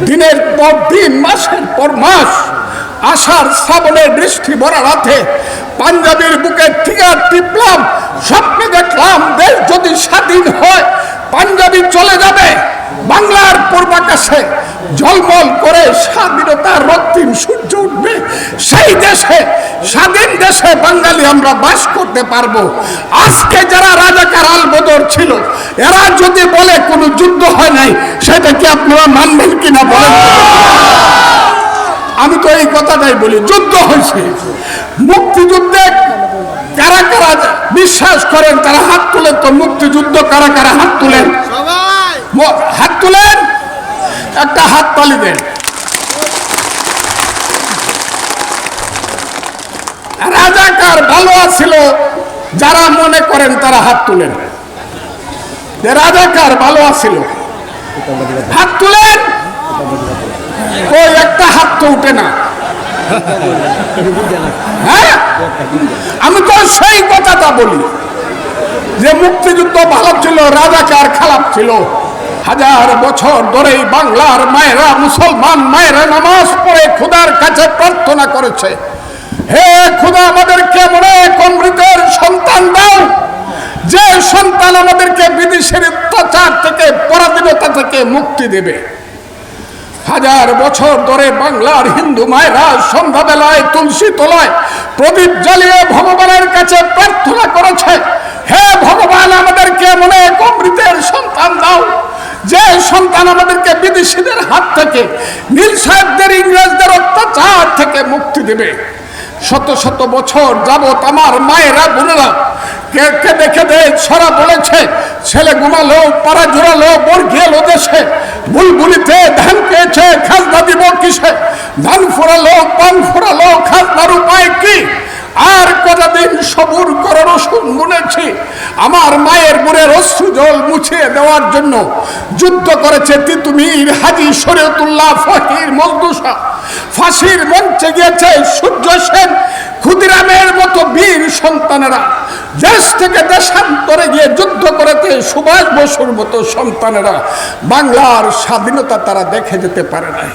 দিনের পর দিন, মাসের পর মাস, আষাঢ় শ্রাবণের বৃষ্টি ভরা রাতে পাঞ্জাবের বুকে টিকার টিপলাম, স্বপ্নে দেখলাম দেশ যদি স্বাধীন হয় পাঞ্জাবি চলে যাবে, বাংলার পূর্বাকাশে ঝলমল করে স্বাধীনতার রক্তিম সূর্য উঠবে, সেই দেশে, স্বাধীন দেশে বাঙালি আমরা বাস করতে পারবো। আজকে যারা রাজাকার আলবদর ছিল, এরা যদি বলে কোনো যুদ্ধ হয় নাই, সেটা কি আপনারা মানবেন কিনা বলেন? আমি তো এই কথাটাই বলি, যুদ্ধ হয়েছে। মুক্তিযুদ্ধে কারা কারা বিশ্বাস করেন তারা হাত তুলেন তো। মুক্তিযুদ্ধ কারা কারা হাত তুলেন? হাত তুলেন, একটা হাত তালি দেন। রাজাকার ভালো ছিল যারা মনে করেন তারা হাত তুলেন। রাজাকার ভালো ছিল, হাত তুলেন। ওই একটা হাত তো উঠে না। হ্যাঁ, আমি তো সেই কথাটা বলি যে মুক্তিযুদ্ধ ভালো ছিল, রাজাকার খারাপ ছিল। হাজার বছর ধরেই বাংলার মায়েরা, মুসলমান মায়েরা নামাজ পড়ে খোদার কাছে প্রার্থনা করেছে, হে খোদা আমাদেরকে মনে অমৃতের সন্তান দাও, যে সন্তান আমাদেরকে বিদেশের অত্যাচার থেকে, পরাধীনতা থেকে মুক্তি দেবে। হাজার বছর ধরে বাংলার হিন্দু মায়েরা সন্ধ্যাবেলায় তুলসী তলায় প্রদীপ জ্বালিয়ে ভগবানের কাছে প্রার্থনা করেছে, হে ভগবান আমাদেরকে মনে অমৃতের সন্তান দাও, যে সন্তান আমাদেরকে বিদেশিদের হাত থেকে, নীল সাহেবদের, ইংরেজদের অত্যাচার থেকে মুক্তি দেবে। শত শত বছর যাবত আমার মায়েরা বোনেরা কেঁদে কেঁদে ছড়া বলেছে, ছেলে ঘুমালো, পাড়া জোড়ালো, বর্গি এলো দেশে, বুলবুলিতে ধান পেয়েছে, খাজনা দিব কিসে, ধান ফোরালো, পান ফোরালো, খাজনার উপায় কি? আর কতদিন সবুর করে রসুন গুনেছি। আমার মায়ের বুড়ের অশ্রু জল মুছিয়ে দেওয়ার জন্য যুদ্ধ করেছে তিতুমির, হাজী শরীয়তুল্লাহ, ফকির, মজদুসা। ফাঁসির মঞ্চে গিয়েছে সূর্য সেন, ক্ষুদিরামের মতো বীর সন্তানেরা। দেশ থেকে দেশান্তরে গিয়ে যুদ্ধ করেছে সুভাষ বসুর মতো সন্তানেরা। বাংলার স্বাধীনতা তারা দেখে যেতে পারে না।